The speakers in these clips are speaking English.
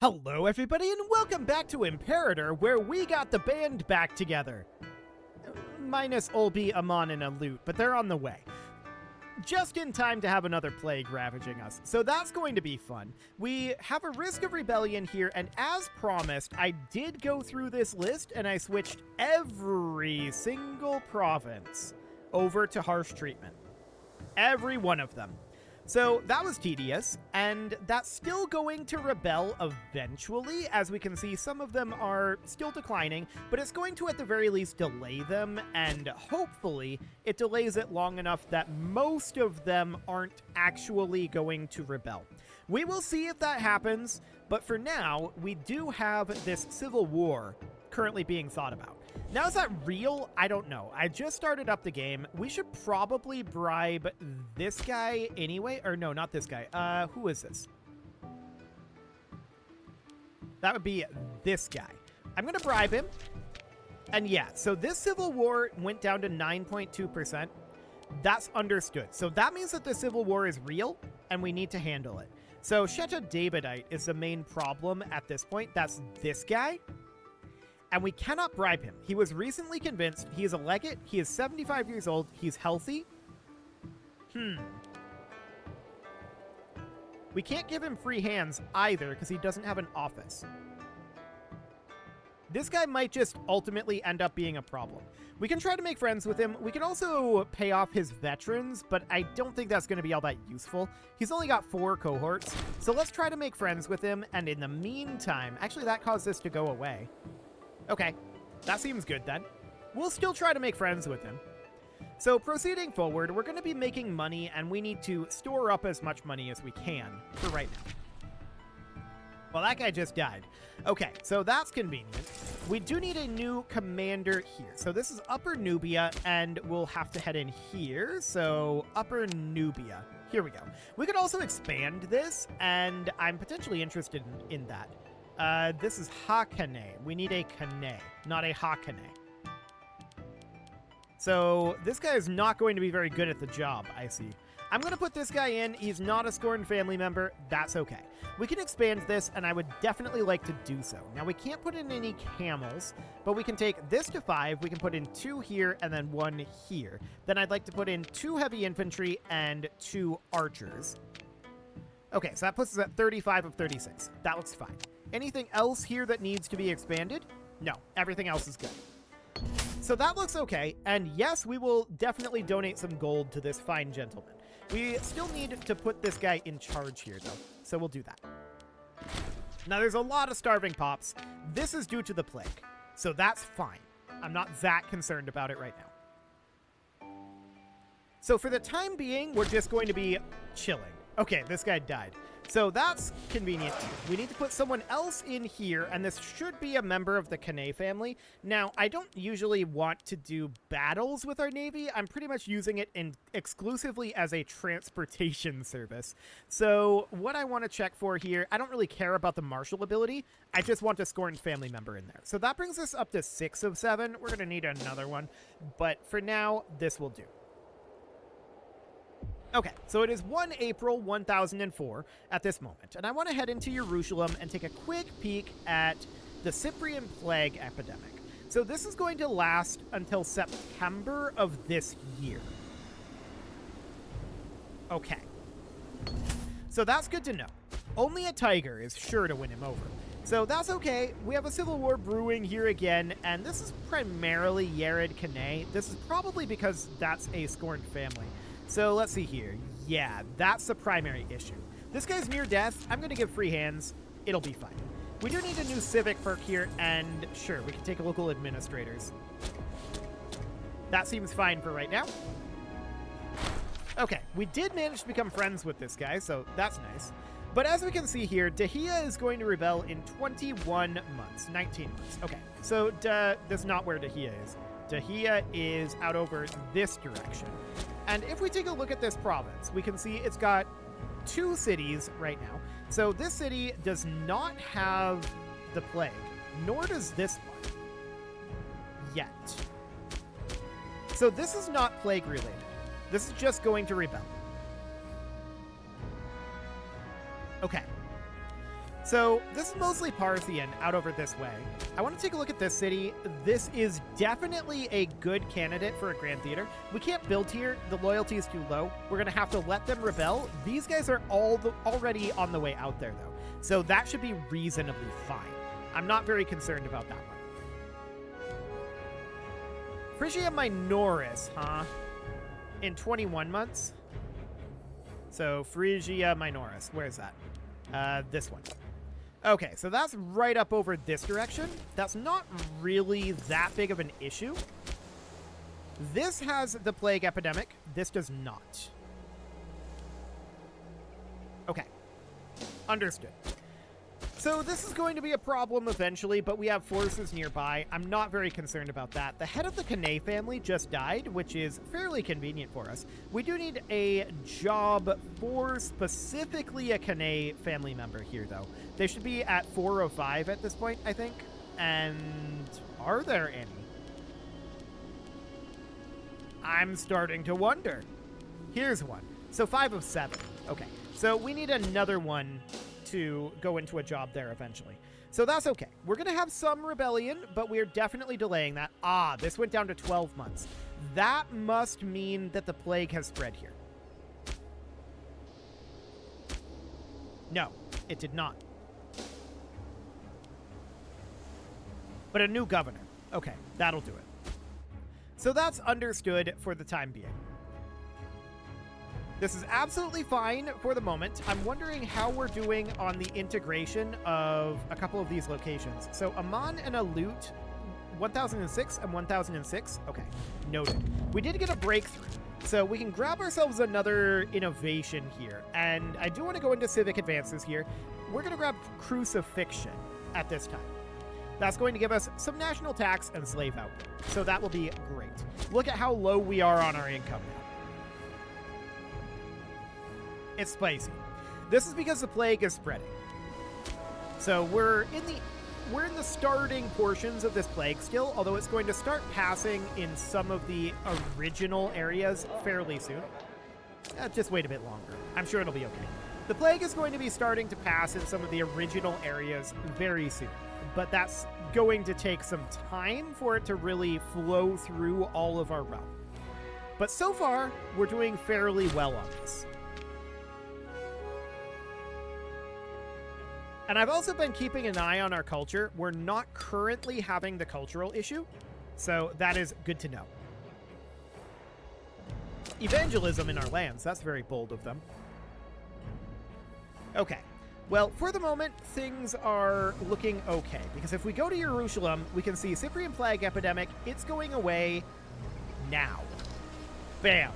Hello everybody and welcome back to Imperator, where we got the band back together. Minus Olby, Amon, and Alut, but they're on the way. Just in time to have another plague ravaging us, so that's going to be fun. We have a risk of rebellion here, and as promised, I did go through this list and I switched every single province over to harsh treatment. Every one of them. So that was tedious, and that's still going to rebel eventually. As we can see, some of them are still declining, but it's going to at the very least delay them, and hopefully it delays it long enough that most of them aren't actually going to rebel. We will see if that happens, but for now, we do have this civil war currently being thought about. Now, is that real? I don't know. I just started up the game. We should probably bribe this guy anyway. Or no, not this guy. Who is this? That would be this guy. I'm going to bribe him. And yeah, so this civil war went down to 9.2%. That's understood. So that means that the civil war is real and we need to handle it. So Sheta Davidite is the main problem at this point. That's this guy. And we cannot bribe him. He was recently convinced. He is a legate. He is 75 years old. He's healthy. We can't give him free hands either because he doesn't have an office. This guy might just ultimately end up being a problem. We can try to make friends with him. We can also pay off his veterans, but I don't think that's going to be all that useful. He's only got 4 cohorts, so let's try to make friends with him. And in the meantime, actually that caused this to go away. Okay, that seems good then. We'll still try to make friends with him. So proceeding forward, we're going to be making money, and we need to store up as much money as we can for right now. Well, that guy just died. Okay, so that's convenient. We do need a new commander here. So this is Upper Nubia, and we'll have to head in here. So Upper Nubia. Here we go. We could also expand this, and I'm potentially interested in that. This is Hakane. We need a Kane, not a Hakane. So this guy is not going to be very good at the job, I see. I'm going to put this guy in. He's not a scorned family member. That's okay. We can expand this, and I would definitely like to do so. Now, we can't put in any camels, but we can take this to 5. We can put in 2 here and then 1 here. Then I'd like to put in 2 heavy infantry and 2 archers. Okay, so that puts us at 35 of 36. That looks fine. Anything else here that needs to be expanded? No, everything else is good. So that looks okay, and yes, we will definitely donate some gold to this fine gentleman. We still need to put this guy in charge here, though, so we'll do that. Now, there's a lot of starving pops. This is due to the plague, so that's fine. I'm not that concerned about it right now. So for the time being, we're just going to be chilling. Okay, this guy died. So that's convenient too. We need to put someone else in here, and this should be a member of the Kane family. Now, I don't usually want to do battles with our navy. I'm pretty much using it exclusively as a transportation service. So what I want to check for here, I don't really care about the martial ability. I just want a scorned family member in there. So that brings us up to 6 of 7. We're going to need another one, but for now, this will do. Okay, so it is 1 April 1004 at this moment, and I want to head into Jerusalem and take a quick peek at the Cyprian plague epidemic. So this is going to last until September of this year. Okay. So that's good to know. Only a tiger is sure to win him over. So that's okay. We have a civil war brewing here again, and this is primarily Yared Kane. This is probably because that's a scorned family. So let's see here. Yeah, that's the primary issue. This guy's near death. I'm going to give free hands. It'll be fine. We do need a new civic perk here, and sure, we can take local administrators. That seems fine for right now. Okay, we did manage to become friends with this guy, so that's nice. But as we can see here, Dahia is going to rebel in 21 months, 19 months. Okay, so that's not where Dahia is. Dahia is out over this direction. And if we take a look at this province, we can see it's got 2 cities right now. So this city does not have the plague, nor does this one yet. So this is not plague related. This is just going to rebel. Okay. So this is mostly Parthian out over this way. I want to take a look at this city. This is definitely a good candidate for a Grand Theater. We can't build here. The loyalty is too low. We're going to have to let them rebel. These guys are already on the way out there, though. So that should be reasonably fine. I'm not very concerned about that one. Phrygia Minoris, huh? In 21 months? So Phrygia Minoris, where is that? This one. Okay, so that's right up over this direction. That's not really that big of an issue. This has the plague epidemic. This does not. Okay. Understood. So this is going to be a problem eventually, but we have forces nearby. I'm not very concerned about that. The head of the Kane family just died, which is fairly convenient for us. We do need a job for specifically a Kane family member here, though. They should be at 405 at this point, I think. And are there any? I'm starting to wonder. Here's one. So 5 of 7. Okay. So we need another one to go into a job there eventually. So that's okay. We're going to have some rebellion, but we're definitely delaying that. Ah, this went down to 12 months. That must mean that the plague has spread here. No, it did not. But a new governor. Okay, that'll do it. So that's understood for the time being. This is absolutely fine for the moment. I'm wondering how we're doing on the integration of a couple of these locations. So Amman and Alut, 1006 and 1006. Okay, noted. We did get a breakthrough. So we can grab ourselves another innovation here. And I do want to go into civic advances here. We're going to grab crucifixion at this time. That's going to give us some national tax and slave output. So that will be great. Look at how low we are on our income now. It's spicy. This is because the plague is spreading. So we're in the starting portions of this plague still, although it's going to start passing in some of the original areas fairly soon. Just wait a bit longer. I'm sure it'll be okay. The plague is going to be starting to pass in some of the original areas very soon, but that's going to take some time for it to really flow through all of our realm. But so far, we're doing fairly well on this. And I've also been keeping an eye on our culture. We're not currently having the cultural issue, so that is good to know. Evangelism in our lands, that's very bold of them. Okay, well, for the moment, things are looking okay, because if we go to Jerusalem, we can see Cyprian plague epidemic. It's going away now. Bam.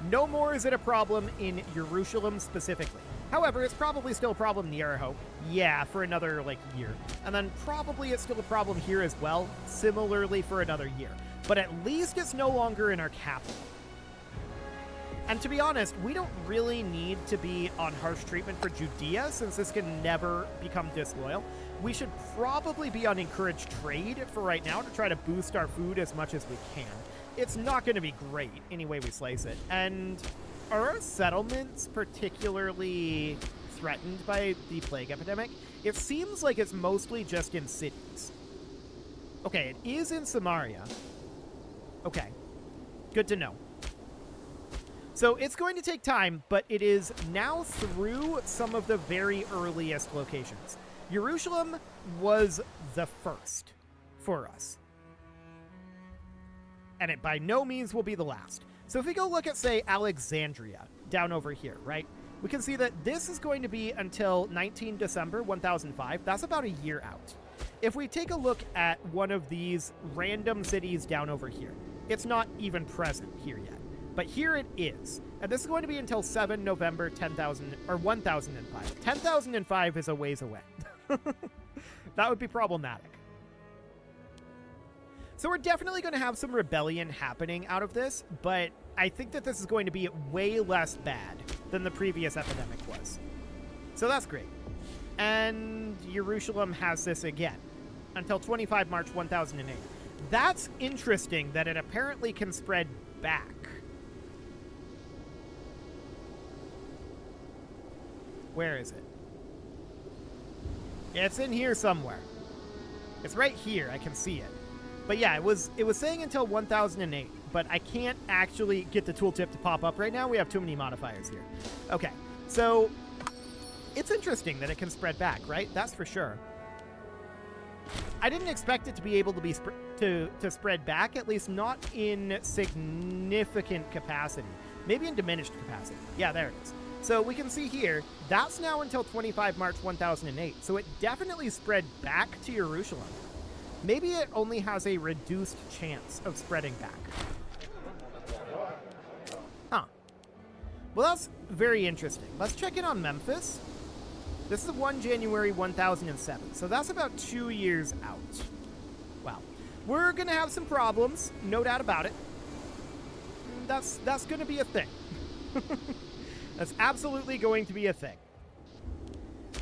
No more is it a problem in Jerusalem specifically. However, it's probably still a problem in Jericho. Yeah, for another, year. And then probably it's still a problem here as well, similarly for another year. But at least it's no longer in our capital. And to be honest, we don't really need to be on harsh treatment for Judea, since this can never become disloyal. We should probably be on encouraged trade for right now to try to boost our food as much as we can. It's not going to be great any way we slice it. And are our settlements particularly threatened by the plague epidemic? It seems like it's mostly just in cities. Okay, it is in Samaria. Okay, good to know. So it's going to take time, but it is now through some of the very earliest locations. Jerusalem was the first for us. And it by no means will be the last. So if we go look at, say, Alexandria down over here, right? We can see that this is going to be until 19 December 1005. That's about a year out. If we take a look at one of these random cities down over here, it's not even present here yet. But here it is. And this is going to be until 7 November 10,000 or 1005. 10,005 is a ways away. That would be problematic. So we're definitely going to have some rebellion happening out of this, but I think that this is going to be way less bad than the previous epidemic was. So that's great. And Jerusalem has this again until 25 March 1008. That's interesting that it apparently can spread back. Where is it? It's in here somewhere. It's right here. I can see it. But yeah, it was saying until 1008, but I can't actually get the tooltip to pop up right now. We have too many modifiers here. Okay, so it's interesting that it can spread back, right? That's for sure. I didn't expect it to be able to be to spread back, at least not in significant capacity. Maybe in diminished capacity. Yeah, there it is. So we can see here, that's now until 25 March 1008. So it definitely spread back to Jerusalem. Maybe it only has a reduced chance of spreading back. Huh. Well, that's very interesting. Let's check in on Memphis. This is 1 January 1007, so that's about 2 years out. Wow. We're going to have some problems, no doubt about it. That's going to be a thing. That's absolutely going to be a thing.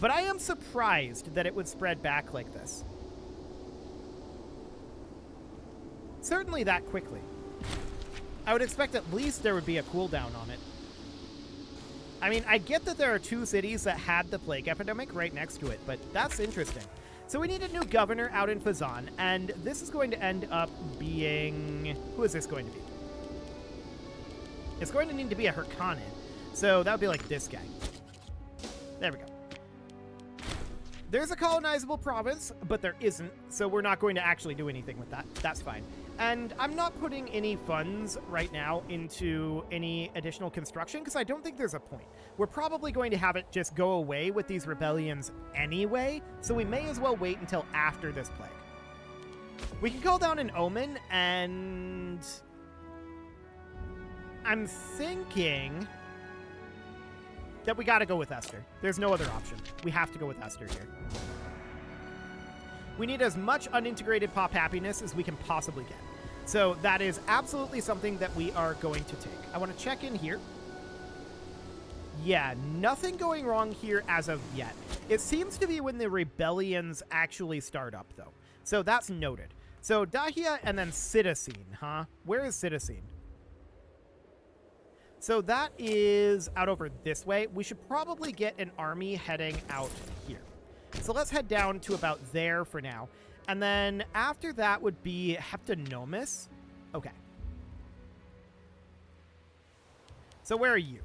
But I am surprised that it would spread back like this. Certainly that quickly. I would expect at least there would be a cooldown on it. I mean, I get that there are 2 cities that had the plague epidemic right next to it, but that's interesting. So we need a new governor out in Fazan, and this is going to end up being... Who is this going to be? It's going to need to be a Hyrcanid. So that would be like this guy. There we go. There's a colonizable province, but there isn't, so we're not going to actually do anything with that. That's fine. And I'm not putting any funds right now into any additional construction because I don't think there's a point. We're probably going to have it just go away with these rebellions anyway, so we may as well wait until after this plague. We can call down an omen, and I'm thinking that we got to go with Esther. There's no other option. We have to go with Esther here. We need as much unintegrated pop happiness as we can possibly get. So that is absolutely something that we are going to take. I want to check in here. Yeah, nothing going wrong here as of yet. It seems to be when the rebellions actually start up, though. So that's noted. So Dahia and then Citizene, huh? Where is Citizene? So that is out over this way. We should probably get an army heading out here. So let's head down to about there for now. And then after that would be Heptonomus. Okay. So where are you?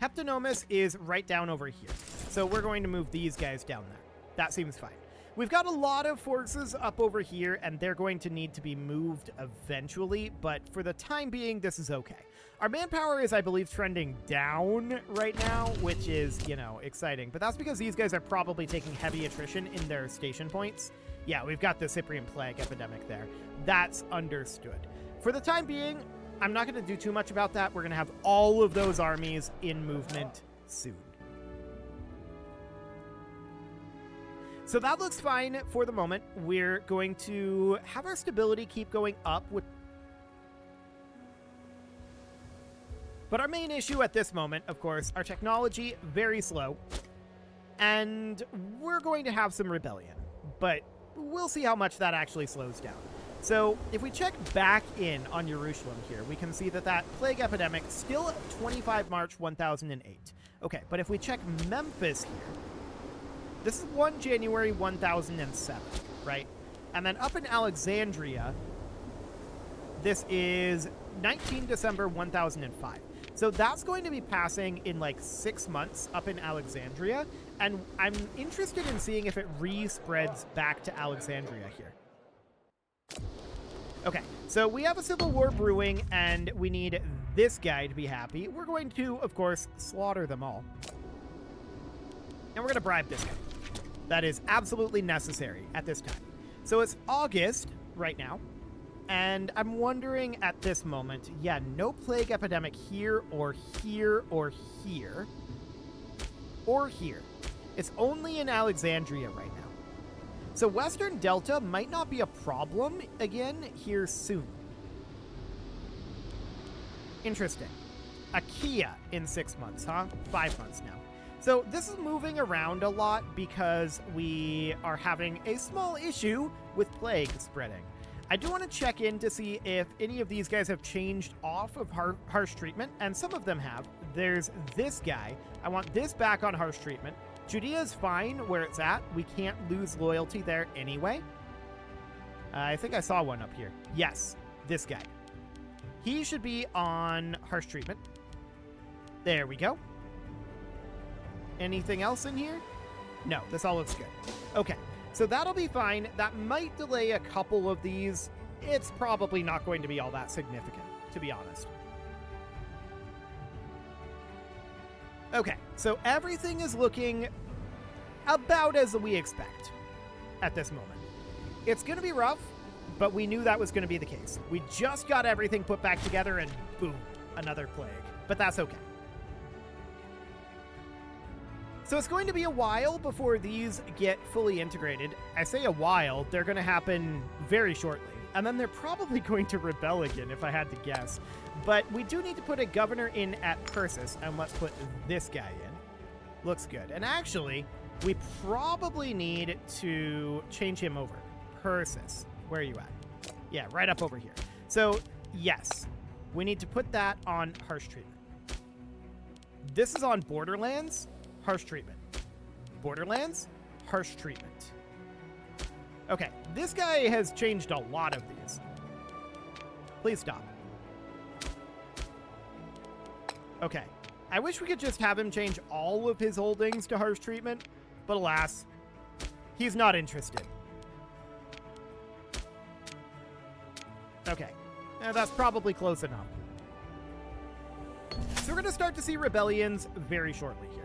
Heptonomus is right down over here. So we're going to move these guys down there. That seems fine. We've got a lot of forces up over here, and they're going to need to be moved eventually, but for the time being, this is okay. Our manpower is, I believe, trending down right now, which is, you know, exciting. But that's because these guys are probably taking heavy attrition in their station points. Yeah, we've got the Cyprian plague epidemic there. That's understood. For the time being, I'm not going to do too much about that. We're going to have all of those armies in movement soon. So that looks fine for the moment. We're going to have our stability keep going up with... But our main issue at this moment, of course, our technology, very slow. And we're going to have some rebellion. But we'll see how much that actually slows down. So if we check back in on Jerusalem here, we can see that that plague epidemic still 25 March 1008. Okay, but if we check Memphis here, this is 1 January 1007, right? And then up in Alexandria, this is 19 December 1005. So that's going to be passing in like 6 months up in Alexandria. And I'm interested in seeing if it re-spreads back to Alexandria here. Okay, so we have a civil war brewing, and we need this guy to be happy. We're going to, of course, slaughter them all. And we're going to bribe this guy. That is absolutely necessary at this time. So it's August right now, and I'm wondering at this moment, yeah, no plague epidemic here or here or here or here. It's only in Alexandria right now. So Western Delta might not be a problem again here soon. Interesting. Achaia in 6 months, huh? 5 months now. So this is moving around a lot because we are having a small issue with plague spreading. I do want to check in to see if any of these guys have changed off of harsh treatment, and some of them have. There's this guy. I want this back on harsh treatment. Judea is fine where it's at. We can't lose loyalty there anyway. I think I saw one up here. Yes, this guy. He should be on harsh treatment. There we go. Anything else in here? No, this all looks good. Okay, so that'll be fine. That might delay a couple of these. It's probably not going to be all that significant, to be honest. Okay, so everything is looking about as we expect at this moment. It's going to be rough, but we knew that was going to be the case. We just got everything put back together and boom, another plague. But that's okay. So it's going to be a while before these get fully integrated. I say a while, they're going to happen very shortly. And then they're probably going to rebel again, if I had to guess. But we do need to put a governor in at Persis, and let's put this guy in. Looks good. And actually, we probably need to change him over. Persis, where are you at? Yeah, right up over here. So, yes, we need to put that on harsh treatment. This is on Borderlands. Harsh treatment. Borderlands, harsh treatment. Okay, this guy has changed a lot of these. Please stop. Okay, I wish we could just have him change all of his holdings to harsh treatment, but alas, he's not interested. Okay, that's probably close enough. So we're going to start to see rebellions very shortly here.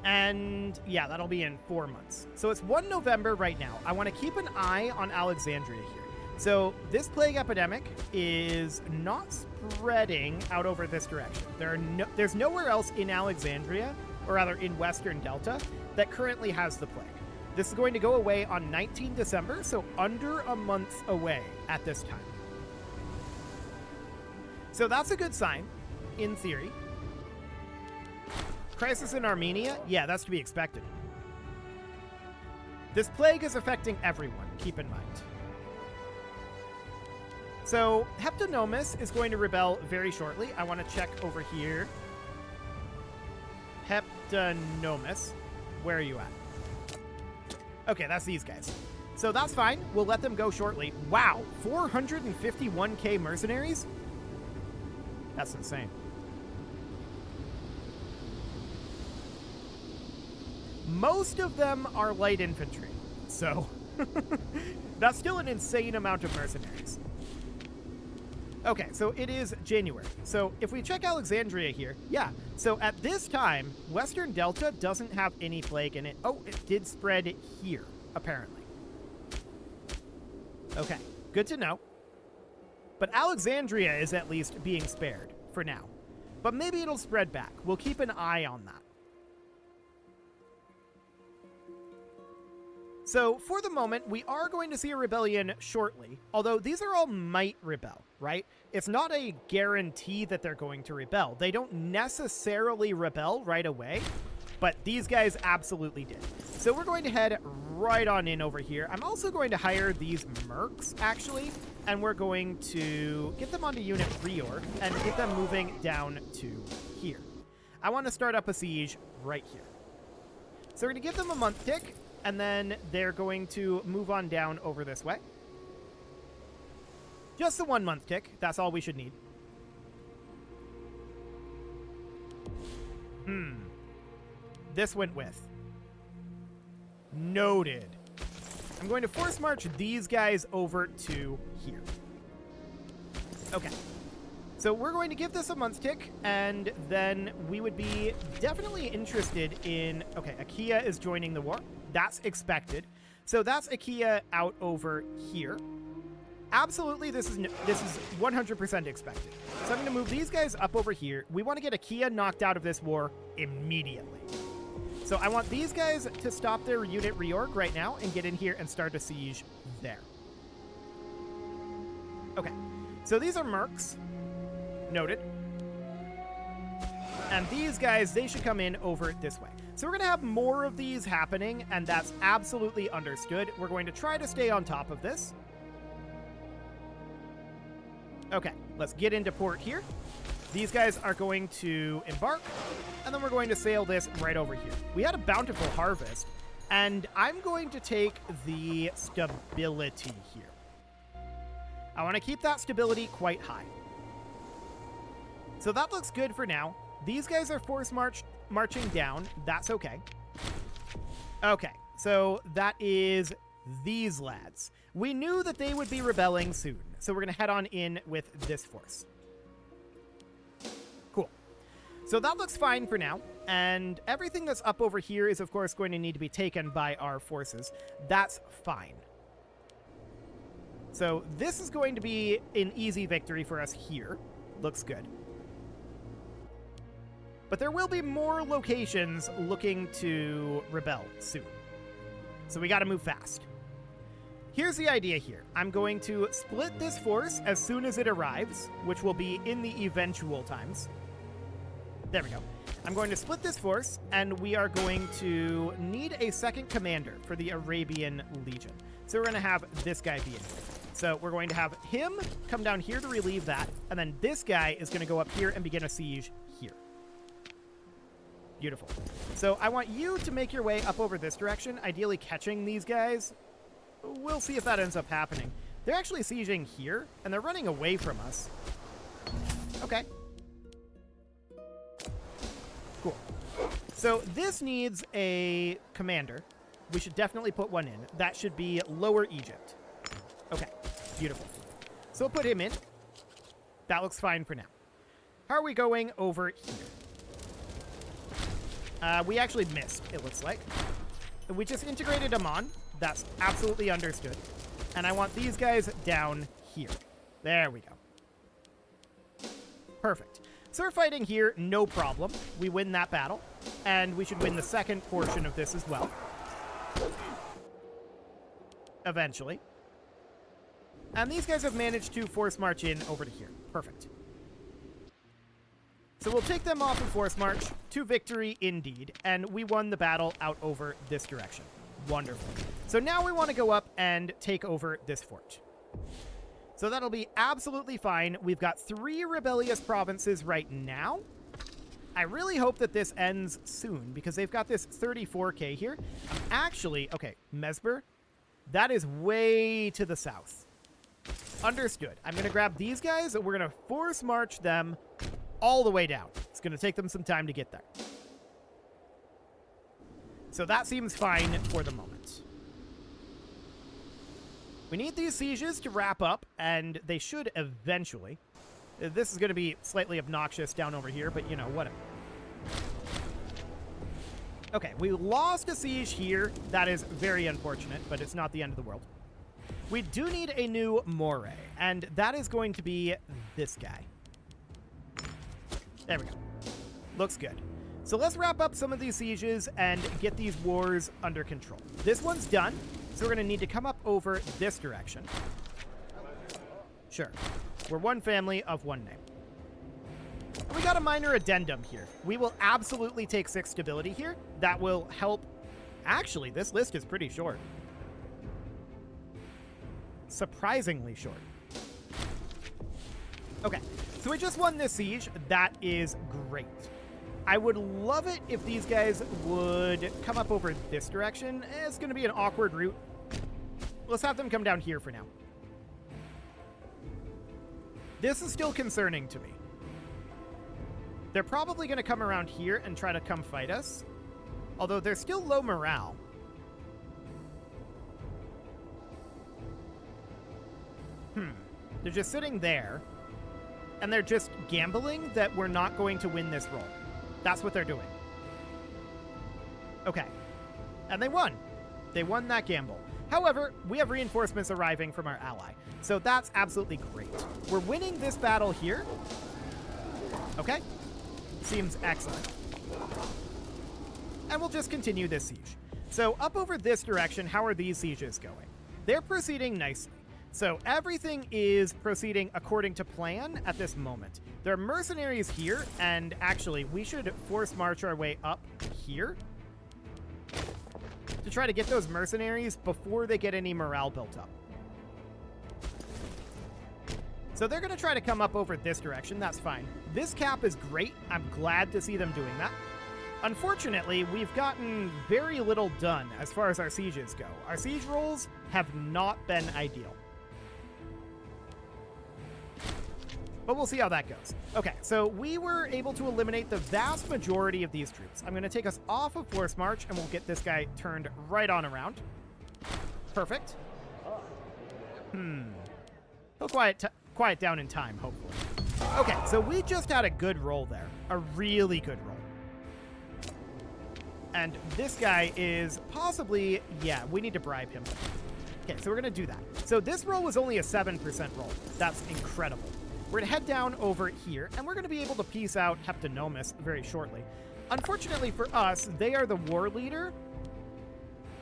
And yeah, that'll be in 4 months. So it's 1 November right now. I want to keep an eye on Alexandria here. So this plague epidemic is not spreading out over this direction. There's nowhere else in Alexandria, or rather in Western Delta, that currently has the plague. This is going to go away on 19 December, so under a month away at this time. So that's a good sign, in theory. Crisis in Armenia? Yeah, that's to be expected. This plague is affecting everyone, keep in mind. So, Heptonomus is going to rebel very shortly. I want to check over here. Heptonomus. Where are you at? Okay, that's these guys. So that's fine. We'll let them go shortly. Wow, 451k mercenaries? That's insane. Most of them are light infantry, so that's still an insane amount of mercenaries. Okay, so it is January. So if we check Alexandria here, yeah, so at this time, Western Delta doesn't have any plague in it. Oh, it did spread here, apparently. Okay, good to know. But Alexandria is at least being spared for now. But maybe it'll spread back. We'll keep an eye on that. So, for the moment, we are going to see a rebellion shortly, although these are all might rebel, right? It's not a guarantee that they're going to rebel. They don't necessarily rebel right away, but these guys absolutely did. So we're going to head right on in over here. I'm also going to hire these mercs, actually, and we're going to get them onto unit reorg and get them moving down to here. I want to start up a siege right here. So we're going to give them a month tick, and then they're going to move on down over this way. Just the 1 month tick. That's all we should need. This went with. Noted. I'm going to force march these guys over to here. Okay. So we're going to give this a month tick, and then we would be definitely interested in... Okay, Achaia is joining the war. That's expected. So that's Achaia out over here. Absolutely, this is 100% expected. So I'm going to move these guys up over here. We want to get Achaia knocked out of this war immediately. So I want these guys to stop their unit reorg right now and get in here and start a siege there. Okay, so these are mercs. Noted. And these guys, they should come in over this way. So we're going to have more of these happening, and that's absolutely understood. We're going to try to stay on top of this. Okay, let's get into port here. These guys are going to embark, and then we're going to sail this right over here. We had a bountiful harvest, and I'm going to take the stability here. I want to keep that stability quite high. So that looks good for now. These guys are marching down. That's okay. Okay, so that is these lads. We knew that they would be rebelling soon, so we're going to head on in with this force. Cool. So that looks fine for now, and everything that's up over here is, of course, going to need to be taken by our forces. That's fine. So this is going to be an easy victory for us here. Looks good. But there will be more locations looking to rebel soon. So we got to move fast. Here's the idea here. I'm going to split this force as soon as it arrives, which will be in the eventual times. There we go. I'm going to split this force, and we are going to need a second commander for the Arabian Legion. So we're going to have this guy be in here. So we're going to have him come down here to relieve that, and then this guy is going to go up here and begin a siege here. Beautiful. So I want you to make your way up over this direction, ideally catching these guys. We'll see if that ends up happening. They're actually sieging here, and they're running away from us. Okay. Cool. So this needs a commander. We should definitely put one in. That should be Lower Egypt. Okay. Beautiful. So we'll put him in. That looks fine for now. How are we going over here? We actually missed, it looks like. We just integrated them on. That's absolutely understood. And I want these guys down here. There we go. Perfect. So we're fighting here, no problem. We win that battle. And we should win the second portion of this as well. Eventually. And these guys have managed to force march in over to here. Perfect. So we'll take them off of force march to victory indeed, and we won the battle out over this direction. Wonderful. So now we want to go up and take over this fort. So that'll be absolutely fine. We've got 3 rebellious provinces right now. I really hope that this ends soon, because they've got this 34k here. Actually, okay, Mesber, that is way to the south. Understood. I'm going to grab these guys, and we're going to force march them all the way down. It's going to take them some time to get there. So that seems fine for the moment. We need these sieges to wrap up, and they should eventually. This is going to be slightly obnoxious down over here, but, you know, whatever. Okay, we lost a siege here. That is very unfortunate, but it's not the end of the world. We do need a new moray, and that is going to be this guy. There we go. Looks good. So let's wrap up some of these sieges and get these wars under control. This one's done, so we're going to need to come up over this direction. Sure. We're one family of one name. And we got a minor addendum here. We will absolutely take 6 stability here. That will help. Actually, this list is pretty short. Surprisingly short. Okay. So we just won this siege. That is great. I would love it if these guys would come up over this direction. It's going to be an awkward route. Let's have them come down here for now. This is still concerning to me. They're probably going to come around here and try to come fight us. Although they're still low morale. They're just sitting there. And they're just gambling that we're not going to win this roll. That's what they're doing. Okay. And they won. They won that gamble. However, we have reinforcements arriving from our ally. So that's absolutely great. We're winning this battle here. Okay. Seems excellent. And we'll just continue this siege. So up over this direction, how are these sieges going? They're proceeding nicely. So everything is proceeding according to plan at this moment. There are mercenaries here, and actually, we should force march our way up here to try to get those mercenaries before they get any morale built up. So they're going to try to come up over this direction. That's fine. This cap is great. I'm glad to see them doing that. Unfortunately, we've gotten very little done as far as our sieges go. Our siege rolls have not been ideal. But we'll see how that goes. Okay, so we were able to eliminate the vast majority of these troops. I'm going to take us off of Force March, and we'll get this guy turned right on around. Perfect. He'll quiet down in time, hopefully. Okay, so we just had a good roll there. A really good roll. And this guy is possibly... Yeah, we need to bribe him. Okay, so we're going to do that. So this roll was only a 7% roll. That's incredible. We're going to head down over here, and we're going to be able to piece out Heptonomus very shortly. Unfortunately for us, they are the war leader,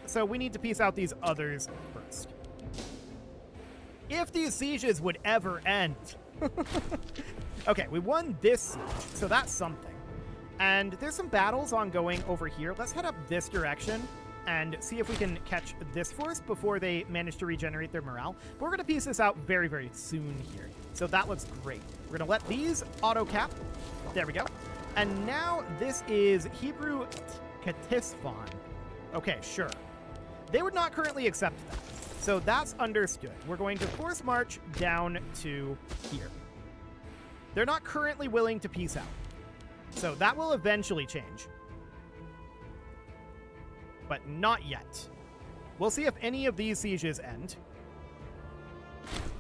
so we need to piece out these others first. If these sieges would ever end. Okay, we won this siege, so that's something. And there's some battles ongoing over here. Let's head up this direction and see if we can catch this force before they manage to regenerate their morale. But we're going to piece this out very, very soon here. So that looks great. We're going to let these auto-cap. There we go. And now this is Hebrew Katisphon. Okay, sure. They would not currently accept that. So that's understood. We're going to force march down to here. They're not currently willing to peace out. So that will eventually change. But not yet. We'll see if any of these sieges end.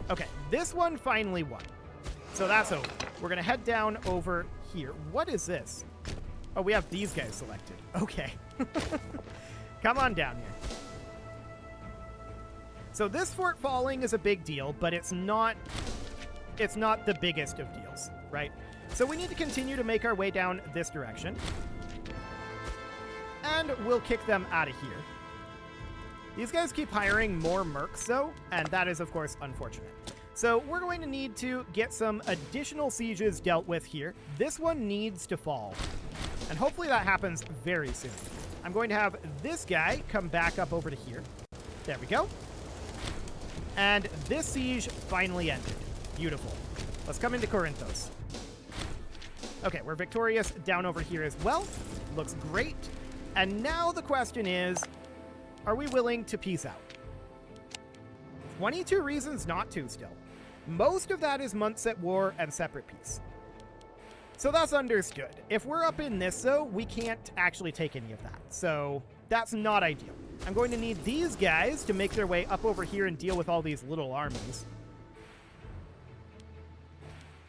Okay, this one finally won. So that's over. We're going to head down over here. What is this? Oh, we have these guys selected. Okay. Come on down here. So this fort falling is a big deal, but it's not the biggest of deals, right? So we need to continue to make our way down this direction. And we'll kick them out of here. These guys keep hiring more mercs, though, and that is, of course, unfortunate. So we're going to need to get some additional sieges dealt with here. This one needs to fall, and hopefully that happens very soon. I'm going to have this guy come back up over to here. There we go. And this siege finally ended. Beautiful. Let's come into Corinthos. Okay, we're victorious down over here as well. Looks great. And now the question is, are we willing to peace out? 22 reasons not to still. Most of that is months at war and separate peace. So that's understood. If we're up in this, though, we can't actually take any of that. So that's not ideal. I'm going to need these guys to make their way up over here and deal with all these little armies.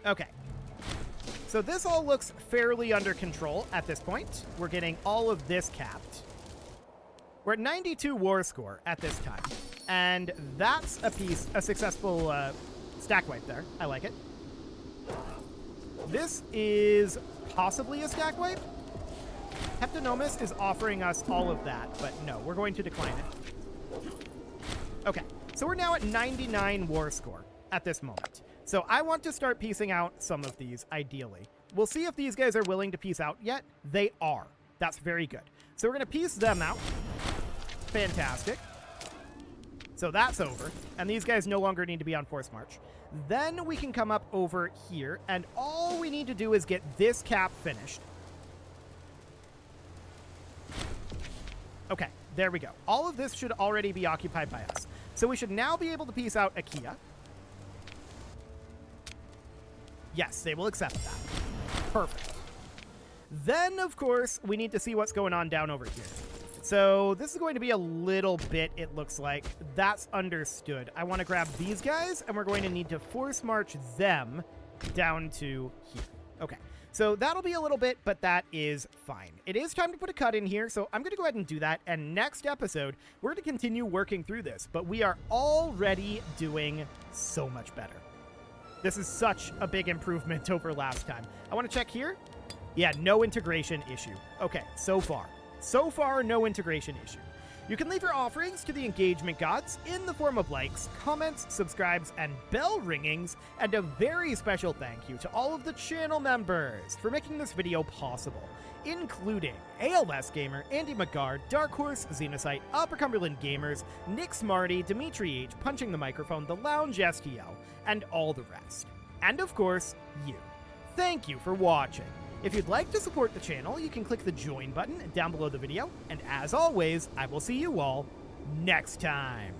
Okay. So this all looks fairly under control at this point. We're getting all of this capped. We're at 92 war score at this time. And that's a successful stack wipe there. I like it. This is possibly a stack wipe. Heptonomus is offering us all of that, but no, we're going to decline it. Okay, so we're now at 99 war score at this moment. So I want to start piecing out some of these, ideally. We'll see if these guys are willing to piece out yet. They are. That's very good. So we're going to piece them out. Fantastic. So that's over. And these guys no longer need to be on force march. Then we can come up over here, and all we need to do is get this cap finished. Okay, there we go. All of this should already be occupied by us. So we should now be able to piece out Achaia. Yes, they will accept that. Perfect. Then, of course, we need to see what's going on down over here. So this is going to be a little bit, it looks like. That's understood. I want to grab these guys, and we're going to need to force march them down to here. Okay, so that'll be a little bit, but that is fine. It is time to put a cut in here, so I'm going to go ahead and do that. And next episode, we're going to continue working through this, but we are already doing so much better. This is such a big improvement over last time. I want to check here. Yeah, no integration issue. Okay, so far, no integration issue. You can leave your offerings to the engagement gods in the form of likes, comments, subscribes, and bell ringings, and a very special thank you to all of the channel members for making this video possible, including ALS Gamer, Andy McGard, Dark Horse, Xenocyte, Upper Cumberland Gamers, Nick Smarty, Dimitri H, Punching the Microphone, The Lounge STL, and all the rest. and of course, you. Thank you for watching. If you'd like to support the channel, you can click the join button down below the video, and as always, I will see you all next time.